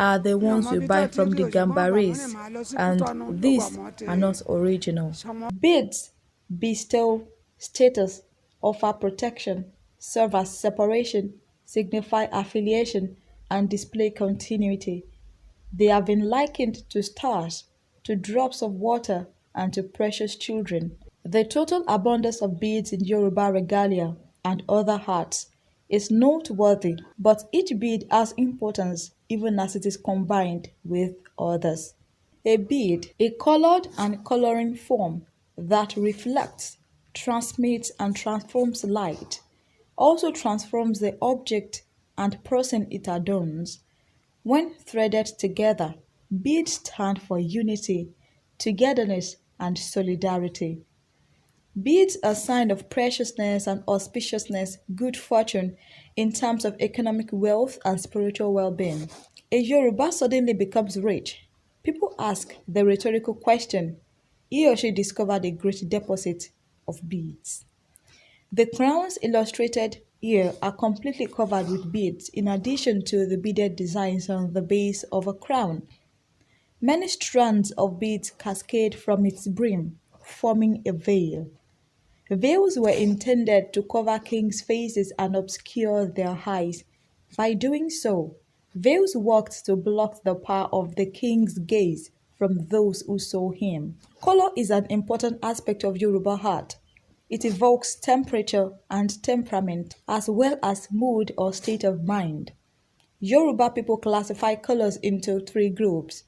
are the ones we buy from the gambarees, and these are not original. Beads bestow status, offer protection, serve as separation, signify affiliation, and display continuity. They have been likened to stars, to drops of water, and to precious children. The total abundance of beads in Yoruba regalia and other arts is noteworthy, but each bead has importance even as it is combined with others. A bead, a colored and coloring form that reflects, transmits, and transforms light, also transforms the object and person it adorns. When threaded together, beads stand for unity, togetherness, and solidarity. Beads are a sign of preciousness and auspiciousness, good fortune in terms of economic wealth and spiritual well-being. A Yoruba suddenly becomes rich. People ask the rhetorical question, he or she discovered a great deposit of beads. The crowns illustrated here are completely covered with beads in addition to the beaded designs on the base of a crown. Many strands of beads cascade from its brim, forming a veil. Veils were intended to cover kings' faces and obscure their eyes. By doing so, veils worked to block the power of the king's gaze from those who saw him. Color is an important aspect of Yoruba art. It evokes temperature and temperament as well as mood or state of mind. Yoruba people classify colors into three groups.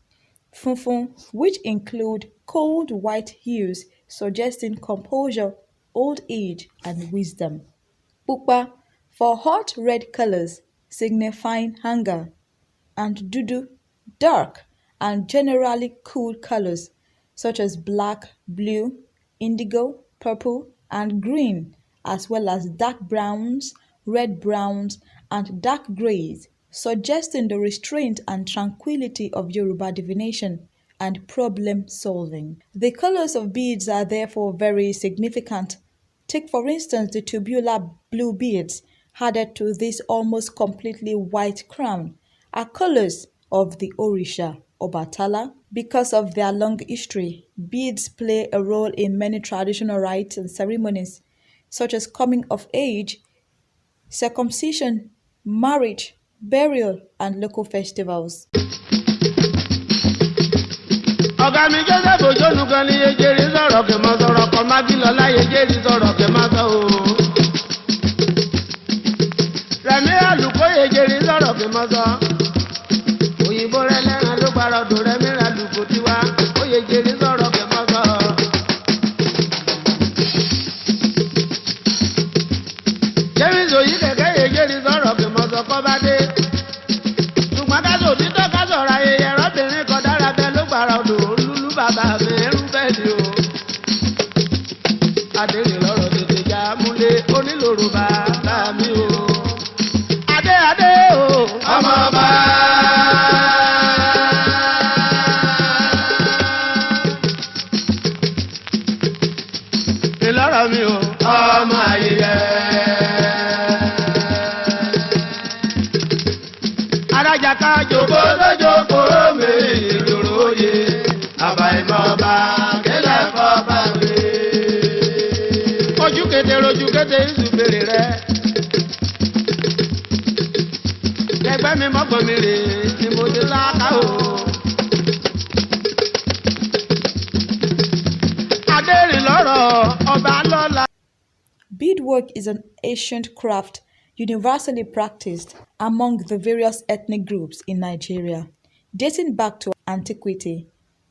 Funfun, which include cold white hues suggesting composure, old age, and wisdom. Pupa, for hot red colors signifying hunger. And Dudu, dark and generally cool colors such as black, blue, indigo, purple, and green, as well as dark browns, red browns, and dark grays, suggesting the restraint and tranquility of Yoruba divination and problem solving. The colors of beads are therefore very significant. Take for instance the tubular blue beads added to this almost completely white crown are colors of the Orisha Obatala. Because of their long history, beads play a role in many traditional rites and ceremonies, such as coming of age, circumcision, marriage, burial, and local festivals. ọ̀gá mi joseph ojonu kan ní ejeri sọ̀rọ̀ kì mọ́ sọ̀rọ̀ kan mákìlọ́lá ejeri sọ̀rọ̀ kì má sọ o. rẹ̀mí àlùkò ejeri sọ̀rọ̀ kì mọ́ sọ. òyìnbó rẹ lẹ́ràn ló gbàrọ̀ dò rẹ̀mí àlùkò tiwa ó ejeri sọ̀rọ̀ kì mọ́ sọ. james oyi kẹ̀kẹ́ ejeri sọ̀rọ̀ kì mọ́ sọ kọ́ bá dé. ṣùgbọ́n ká sọ òtítọ́ ká sọ̀rọ̀ ayẹyẹ rọ́bìnrin kan dára bẹ́ẹ̀ ló gbàrọ̀ dò bàbá mi ń bẹ́ ni o. Adéèrè lọ́rọ̀ tètè já múlé onílòrò bàbá mi o. Adé adé o. Ọmọ ọba. Ìlọ́rọ̀ mi o. Ọmọ ayẹyẹ. Adájàká jòkó lójókòó mi ìdòrò yé. Àbàìmọ̀ba kílẹ̀ fọ́ba mi. Ojú kété rojú kété ìsúbèrè rẹ̀. Ẹgbẹ́ mi mọ́gbọ́n mi rè ni mo ti láká o. Adérìn lọ́rọ̀ ọba lọ́la. Beadwork is an ancient craft universally practiced among the various ethnic groups in Nigeria, dating back to antiquity.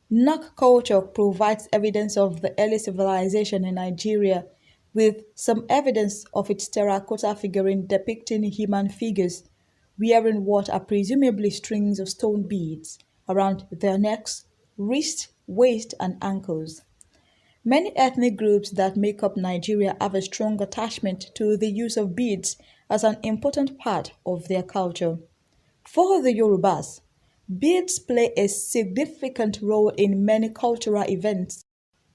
Nok culture provides evidence of the early civilization in Nigeria, with some evidence of its terracotta figurine depicting human figures wearing what are presumably strings of stone beads around their necks, wrists, waist, and ankles. Many ethnic groups that make up Nigeria have a strong attachment to the use of beads as an important part of their culture. For the Yorubas, beads play a significant role in many cultural events.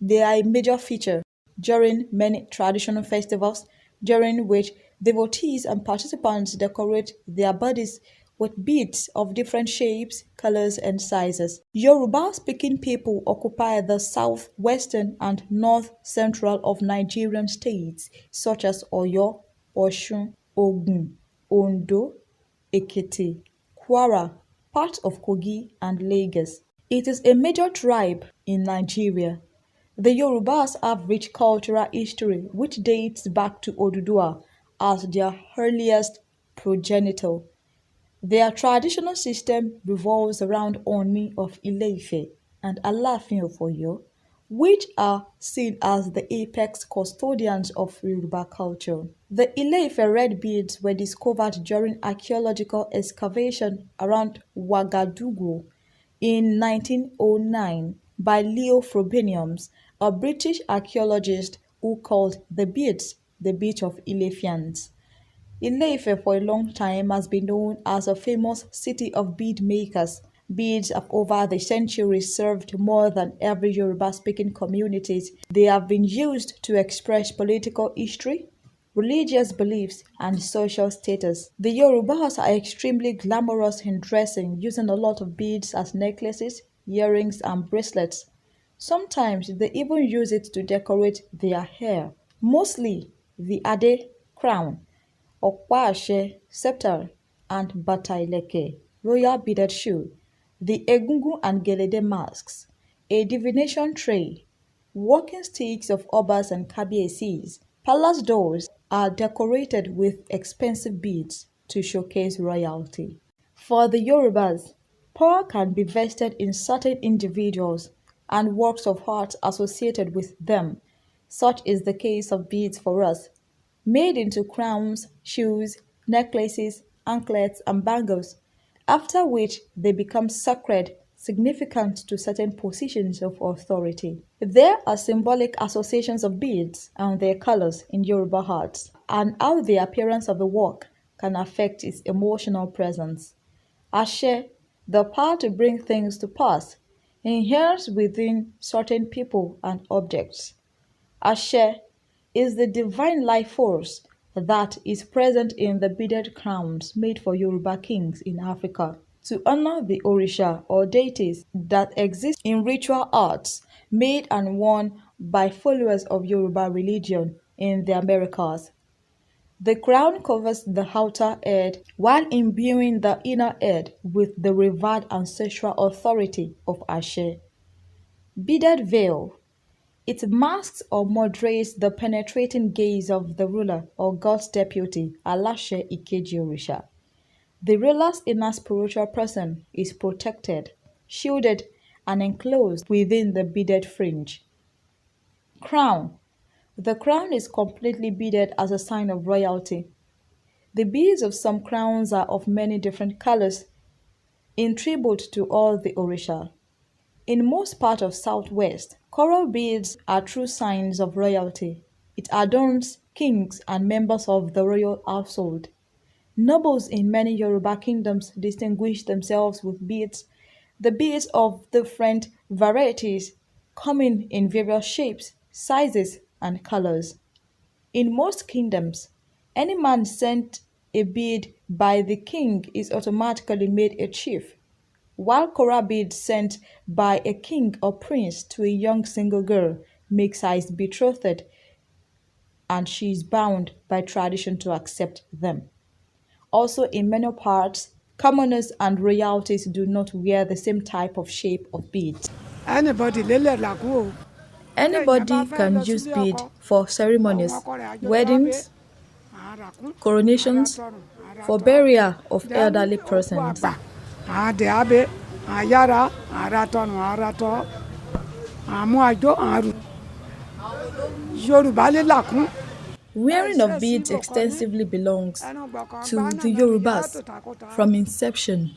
They are a major feature during many traditional festivals, during which devotees and participants decorate their bodies with beads of different shapes, colors, and sizes. Yoruba-speaking people occupy the southwestern and north-central of Nigerian states such as Oyo, Osun, Ogun, Ondo, Ekiti, Kwara, part of Kogi, and Lagos. It is a major tribe in Nigeria. The Yorubas have rich cultural history which dates back to Oduduwa as their earliest progenitor. Their traditional system revolves around Oni of Ile-Ife and Alaafin of Oyo, which are seen as the apex custodians of Yoruba culture. The Ile-Ife red beads were discovered during archaeological excavation around Ouagadougou in 1909 by Leo Frobenius, a British archaeologist who called the beads the beach of Ilefians. Ile-Ife for a long time has been known as a famous city of bead makers. Beads have over the centuries served more than every Yoruba-speaking communities. They have been used to express political history, religious beliefs, and social status. The Yorubas are extremely glamorous in dressing, using a lot of beads as necklaces, earrings, and bracelets. Sometimes they even use it to decorate their hair. Mostly the Ade crown, Okpa-Ase scepter, and Bata-Ileke royal beaded shoe, the Egungun and Gelede masks, a divination tray, walking sticks of Obas and Kabiyesi's. Palace doors are decorated with expensive beads to showcase royalty. For the Yorubas, power can be vested in certain individuals and works of art associated with them. Such is the case of beads for us, made into crowns, shoes, necklaces, anklets, and bangles, after which they become sacred, significant to certain positions of authority. There are symbolic associations of beads and their colors in Yoruba art, and how the appearance of a work can affect its emotional presence. Ashe, the power to bring things to pass, inheres within certain people and objects. Ashe is the divine life force that is present in the beaded crowns made for Yoruba kings in Africa to honor the Orisha or deities that exist in ritual arts made and worn by followers of Yoruba religion in the Americas. The crown covers the outer head while imbuing the inner head with the revered ancestral authority of Ashe. Beaded veil. It masks or moderates the penetrating gaze of the ruler or God's deputy, Alashe Ikeji Orisha. The ruler's inner spiritual person is protected, shielded, and enclosed within the beaded fringe. Crown. The crown is completely beaded as a sign of royalty. The beads of some crowns are of many different colors, in tribute to all the Orisha. In most part of Southwest, coral beads are true signs of royalty. It adorns kings and members of the royal household. Nobles in many Yoruba kingdoms distinguish themselves with beads. The beads of different varieties coming in various shapes, sizes, and colors. In most kingdoms, any man sent a bead by the king is automatically made a chief, while coral beads sent by a king or prince to a young single girl makes her his betrothed, and she is bound by tradition to accept them. Also, in many parts, commoners and royalties do not wear the same type of shape of beads. Anybody lélẹ̀ làkú o. Téèyàn bá Anybody fẹ́ can lọ use sílé bead ọkọ, for òun ceremonies, ọkọ rẹ̀ àjọyọ̀ abẹ́, weddings, àràkún, coronations, àràtọrùn, for àràtọ́. burial of Then elderly òkú àgbà, persons. àdè abẹ́, àyára, àràtọrùn, àràtọ́, àmú àjọ, àrù. Yorùbá lé làkún. Wearing of beads extensively belongs to the Yorubas from inception.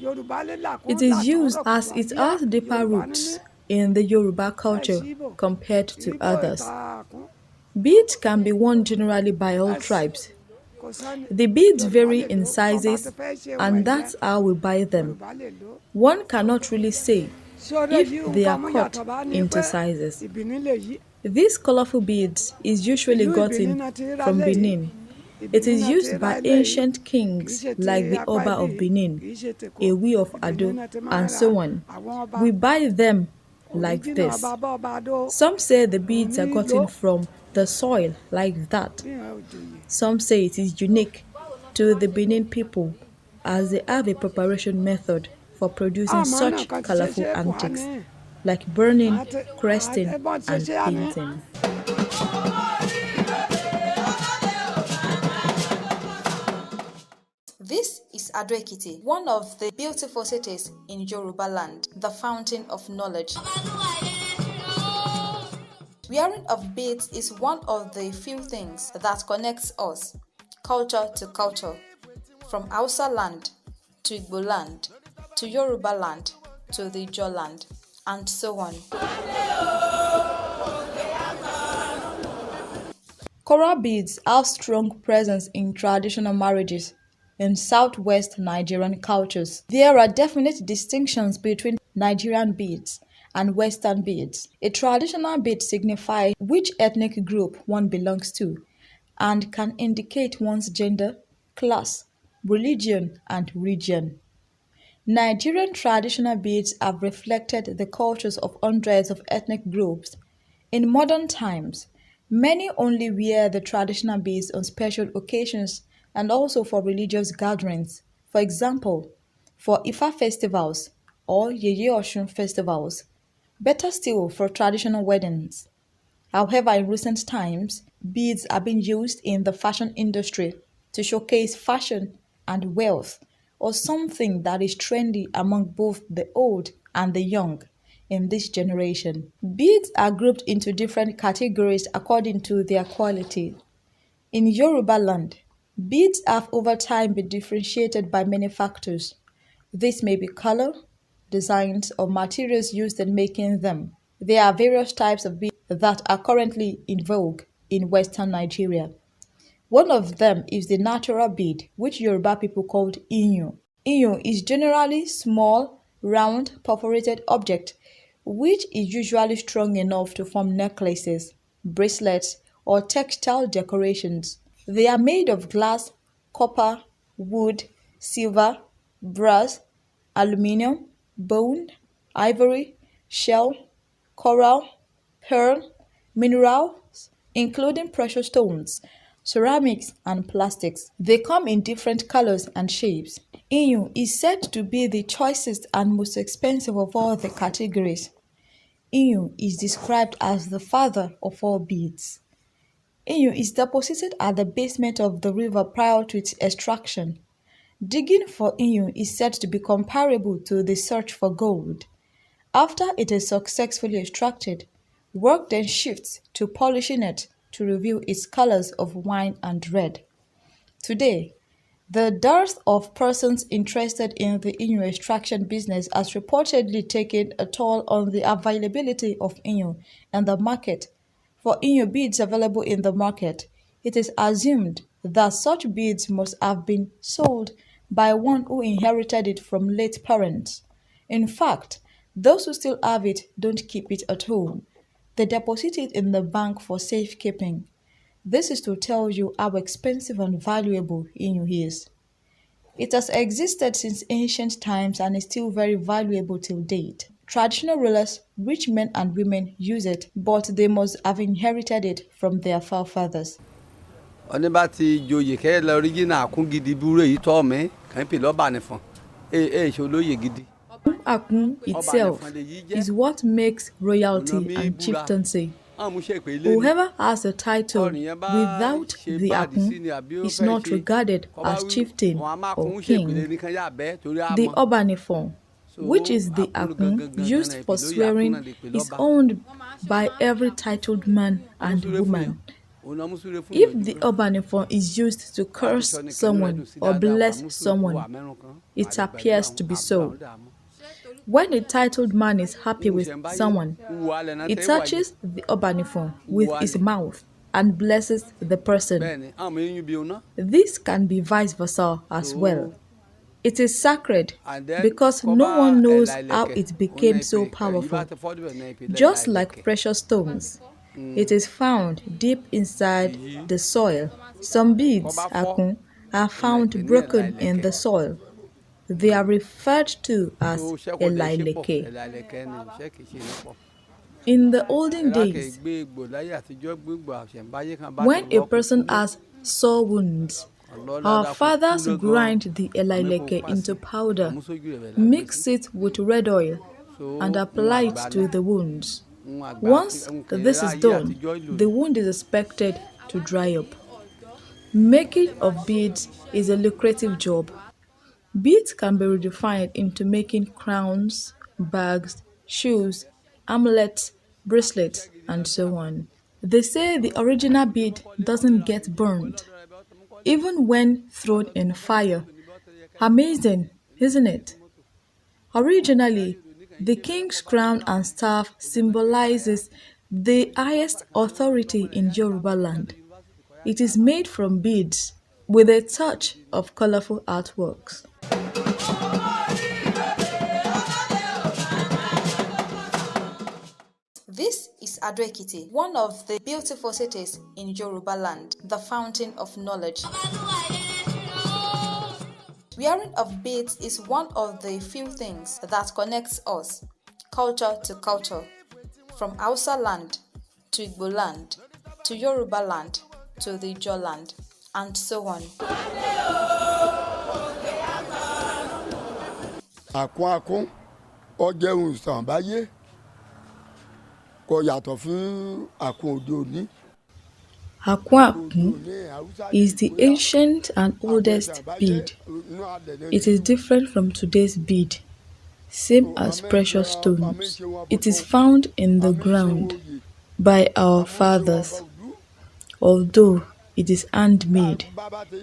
It is used as it has deeper roots in the Yoruba culture compared to others. Beads can be worn generally by all tribes. The beads vary in sizes, and that's how we buy them. One cannot really say if they are cut into sizes. These colorful beads is usually gotten from Benin. It is used by ancient kings like the Oba of Benin, Ewi of Ado, and so on. We buy them like this. Some say the beads are gotten from the soil like that. Some say it is unique to the Benin people as they have a preparation method for producing such colorful antiques like burning, cresting, and painting. This is Ado-Ekiti, one of the beautiful cities in Yoruba land, the fountain of knowledge. Wearing of beads is one of the few things that connects us, culture to culture, from Hausa land to Igbo land to Yoruba land to the Ijaw land, and so on. Coral beads have strong presence in traditional marriages in southwest Nigerian cultures. There are definite distinctions between Nigerian beads and Western beads. A traditional bead signifies which ethnic group one belongs to and can indicate one's gender, class, religion, and region. Nigerian traditional beads have reflected the cultures of hundreds of ethnic groups. In modern times, many only wear the traditional beads on special occasions and also for religious gatherings. For example, for Ifa festivals or Yeye Osun festivals. Better still for traditional weddings. However, in recent times, beads are being used in the fashion industry to showcase fashion and wealth, or something that is trendy among both the old and the young in this generation. Beads are grouped into different categories according to their quality. In Yoruba land, beads have over time been differentiated by many factors. This may be color, designs, or materials used in making them. There are various types of beads that are currently in vogue in Western Nigeria. One of them is the natural bead, which Yoruba people called iyun. Iyun is generally small, round, perforated object, which is usually strong enough to form necklaces, bracelets, or textile decorations. They are made of glass, copper, wood, silver, brass, aluminum, bone, ivory, shell, coral, pearl, minerals, including precious stones, ceramics, and plastics. They come in different colors and shapes. Iyun is said to be the choicest and most expensive of all the categories. Iyun is described as the father of all beads. Iyun is deposited at the basement of the river prior to its extraction. Digging for iyun is said to be comparable to the search for gold. After it is successfully extracted, work then shifts to polishing it to reveal its colors of wine and red. Today, the dearth of persons interested in the iyun extraction business has reportedly taken a toll on the availability of iyun in the market. For iyun beads available in the market, it is assumed that such beads must have been sold by one who inherited it from late parents. In fact, those who still have it don't keep it at home. They deposit it in the bank for safekeeping. This is to tell you how expensive and valuable inu is. It has existed since ancient times and is still very valuable till date. Traditional rulers, rich men and women use it, but they must have inherited it from their forefathers. ọní bá ti joyè kẹ́ lọ ríjìnà àkún gidi búrò èyí tọ́ mi kàn pè lọ́ba nìfọ̀n ṣe olóyè gidi. Akun itself is what makes royalty and chieftaincy. Whoever has a title without the Akun is not regarded as chieftain or king. The Obanifon, which is the Akun used for swearing, is owned by every titled man and woman. If the Obanifon is used to curse someone or bless someone, it appears to be so. When a titled man is happy with someone, he touches the Obanifon with his mouth and blesses the person. This can be vice versa as well. It is sacred because no one knows how it became so powerful, just like precious stones. It is found deep inside the soil. Some kọ́ beads, bá fọ́ akun, are òun là ń pè found ní ẹ̀là broken in ìlẹ̀kẹ̀. the soil. They are referred to So as iṣẹ́ kò dẹ̀ ṣe pọ̀, elaileke. ẹ̀là ìlẹ̀kẹ̀ ni iṣẹ́ kì í ṣe ní pọ̀. In the olden Ẹ̀rá kẹ̀ days, gbé egbò láyé àtijọ́ gbégbò àṣẹ̀ǹbáyé kan bá ti when a rọ́ kó kú person mọ́. has sore wounds, Ọlọ́run our dáadáa kó kú fathers ná gan-an. grind the Àmì kò elaileke into pàṣẹ powder, àmúsójú rẹ̀ bẹ̀ la gbé sí. mix it with red oil, So and ń apply it àgbà ni to the wounds. ń àgbà Once ń this kẹ̀rẹ́ is ayé done, àtijọ́ ìlò the ni. wound is expected to dry up. Making of beads is a lucrative job. Beads can be redefined into making crowns, bags, shoes, amulets, bracelets, and so on. They say the original bead doesn't get burned, even when thrown in fire. Amazing, isn't it? Originally, the king's crown and staff symbolizes the highest authority in Yoruba land. It is made from beads with a touch of colorful artworks. This is Ado-Ekiti, one of the beautiful cities in Yoruba land, the fountain of knowledge. Wearing of beads is one of the few things that connects us, culture to culture, from Hausa land to Igbo land to Yoruba land to the Ijaw land, and so on. Àkún ó jẹ́ ohun ìṣẹ̀ǹbáyé kò yàtọ̀ fún àkún òde òní. Akun is the ancient and oldest bead. It is different from today's bead, same as precious stones. It is found in the ground by our fathers. Although it is handmade,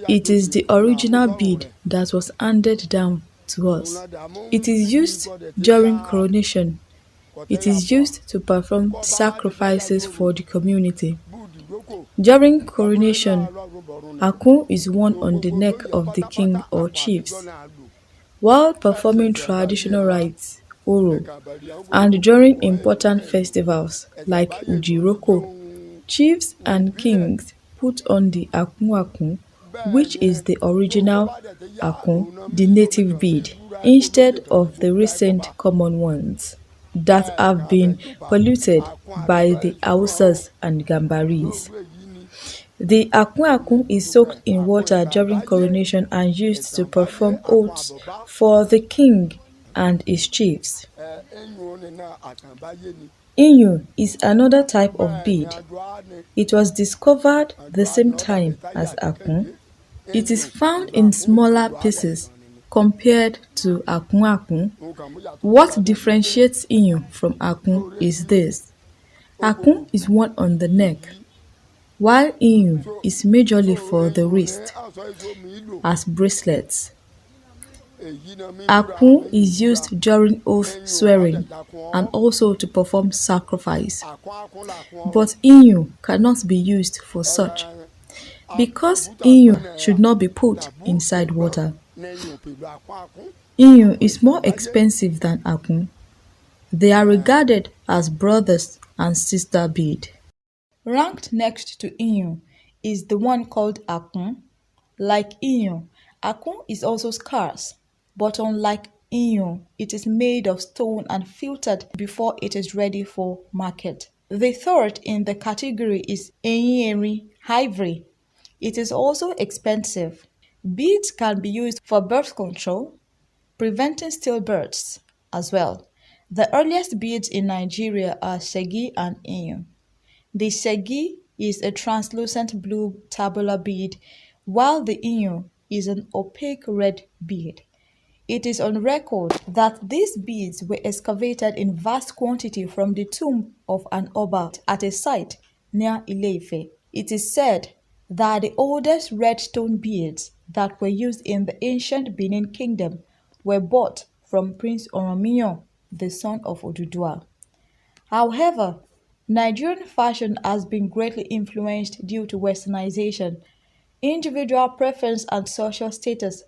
it is the original bead that was handed down to us. It is used during coronation. It is used to perform sacrifices for the community. During coronation, Akun is worn on the neck of the king or chiefs. While performing traditional rites, Oro, and during important festivals like Ujiroko, chiefs and kings put on the Akun, which is the original Akun, the native bead, instead of the recent common ones that have been polluted by the Hausas and Gambaris. The Akun is soaked in water during coronation and used to perform oaths for the king and his chiefs. Iyun is another type of bead. It was discovered the same time as Akun. It is found in smaller pieces compared to Akun. What differentiates Iyun from Akun is this. Akun is worn on the neck, while Iyun is majorly for the wrist, as bracelets. Akun is used during oath swearing and also to perform sacrifice. But Iyun cannot be used for such, because Iyun should not be put inside water. Iyun is more expensive than Akun. They are regarded as brothers and sister bead. Ranked next to Iyun is the one called Akun. Like Iyun, Akun is also scarce, but unlike Iyun, it is made of stone and filtered before it is ready for market. The third in the category is Eyinyeri, ivory. It is also expensive. Beads can be used for birth control, preventing stillbirths as well. The earliest beads in Nigeria are Segi and Iyun. The Segi is a translucent blue tabular bead, while the Iyun is an opaque red bead. It is on record that these beads were excavated in vast quantity from the tomb of an Oba at a site near Ile-Ife. It is said that the oldest red stone beads that were used in the ancient Benin kingdom were bought from Prince Oromiyan, the son of Oduduwa. However, Nigerian fashion has been greatly influenced due to westernization, individual preference and social status,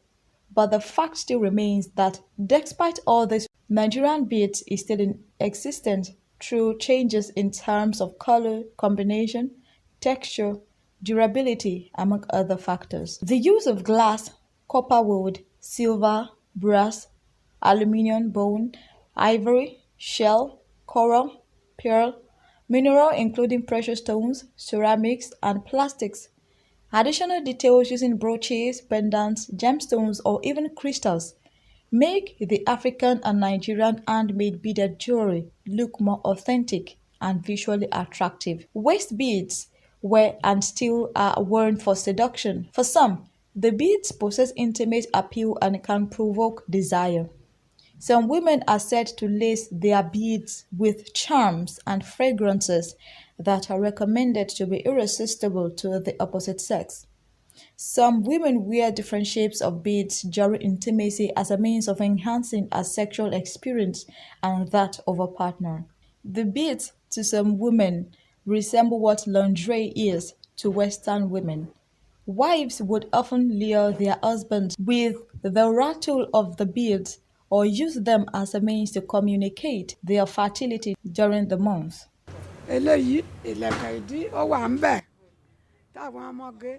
but the fact still remains that despite all this, Nigerian beads is still in existence through changes in terms of color combination, texture, durability, among other factors. The use of glass, copper wood, silver, brass, aluminum, bone, ivory, shell, coral, pearl, mineral including precious stones, ceramics, and plastics. Additional details using brooches, pendants, gemstones, or even crystals make the African and Nigerian handmade beaded jewelry look more authentic and visually attractive. Waist beads were and still are worn for seduction. For some, the beads possess intimate appeal and can provoke desire. Some women are said to lace their beads with charms and fragrances that are recommended to be irresistible to the opposite sex. Some women wear different shapes of beads during intimacy as a means of enhancing a sexual experience and that of a partner. The beads to some women resemble what lingerie is to Western women. Wives would often lure their husbands with the rattle of the beads or use them as a means to communicate their fertility during the month. eléyìí ìlẹ̀kẹ̀ ìdí ó wà ń bẹ̀ táwọn ọmọge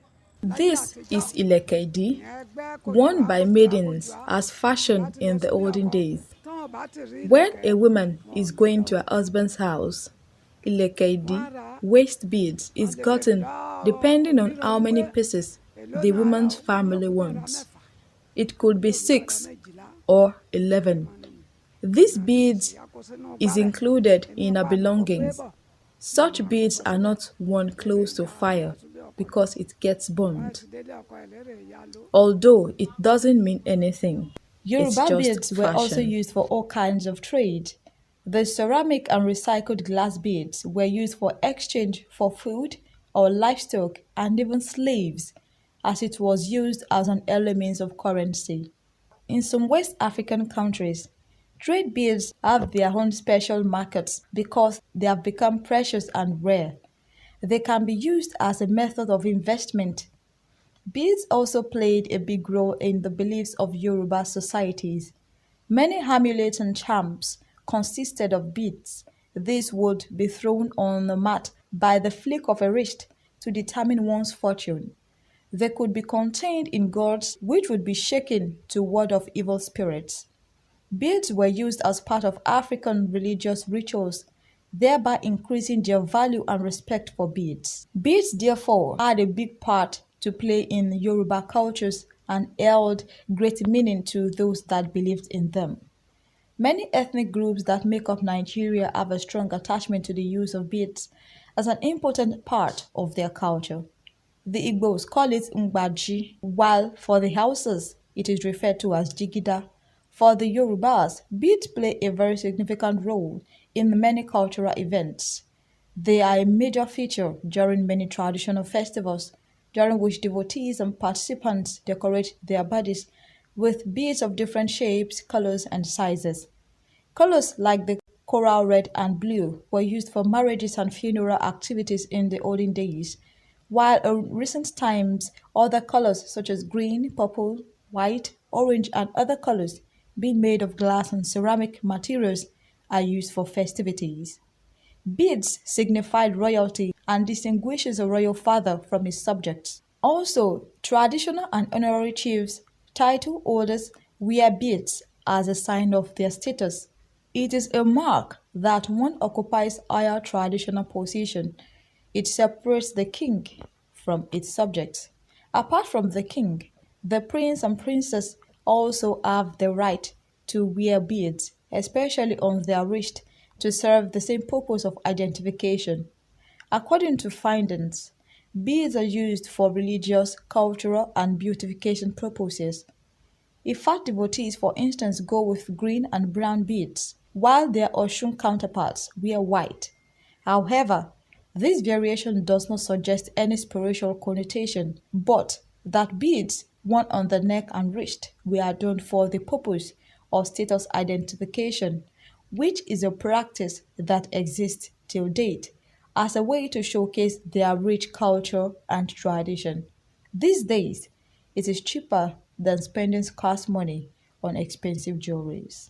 láyé This àtijọ́ is Ilekedi, ìyẹn ẹgbẹ́ kò jù worn á by kò jù á kò jù maidens á as tó bá fashion ti lọ in the sílé olden ọkọ days. tán ò bá ti rí When ìlẹ̀kẹ̀ a woman wọn ò is ní going lọ to her husband's house, wọ́n á Ilekedi, ra waist beads, wọ́n is lè béèrè gotten lọ́wọ́ depending on how onírọ̀rùn pé many pieces èló the náà rà woman's ó wọ́n ní family òkú máa ra wants. mẹ́fà It could be yóò rí máa ra 6 méjìlá or 11. wọn ni These ìyẹn ti sì beads yá kó sínú is gbálẹ̀ included inú in her páànù kó gbé belongings. bọ̀ náà Such máa gbé beads bọ̀ are síbẹ̀ not worn lérè close to ìyá lọ fire sílé ọkọ rẹ̀ because it gets wọ́n á burned. ti délé ọkọ ẹ̀ lérè ìyá ló. Although it doesn't mean anything, it's Yoruba just beads were also Mm. used for all kinds of trade. The ceramic and recycled glass beads were used for exchange for food or livestock and even slaves, as it was used as an early means of currency. In some West African countries, trade beads have their own special markets because they have become precious and rare. They can be used as a method of investment. Beads also played a big role in the beliefs of Yoruba societies. Many amulets and charms consisted of beads. These would be thrown on the mat by the flick of a wrist to determine one's fortune. They could be contained in gourds which would be shaken to ward off evil spirits. Beads were used as part of African religious rituals, thereby increasing their value and respect for beads. Beads, therefore, had a big part to play in Yoruba cultures and held great meaning to those that believed in them. Many ethnic groups that make up Nigeria have a strong attachment to the use of beads as an important part of their culture. The Igbos call it Ngbaji, while for the Hausas it is referred to as Jigida. For the Yorubas, beads play a very significant role in many cultural events. They are a major feature during many traditional festivals, during which devotees and participants decorate their bodies with beads of different shapes, colors, and sizes. Colors like the coral red and blue were used for marriages and funeral activities in the olden days, while in recent times other colors such as green, purple, white, orange, and other colors being made of glass and ceramic materials are used for festivities. Beads signified royalty and distinguishes a royal father from his subjects. Also, traditional and honorary chiefs, title holders wear beads as a sign of their status. It is a mark that one occupies higher traditional position. It separates the king from its subjects. Apart from the king, the prince and princess also have the right to wear beads, especially on their wrist, to serve the same purpose of identification. According to findings, beads are used for religious, cultural, and beautification purposes. Ifat devotees, for instance, go with green and brown beads, while their Oshun counterparts wear white. However, this variation does not suggest any spiritual connotation, but that beads worn on the neck and wrist were adorned for the purpose of status identification, which is a practice that exists till date as a way to showcase their rich culture and tradition. These days, it is cheaper than spending scarce money on expensive jewelries.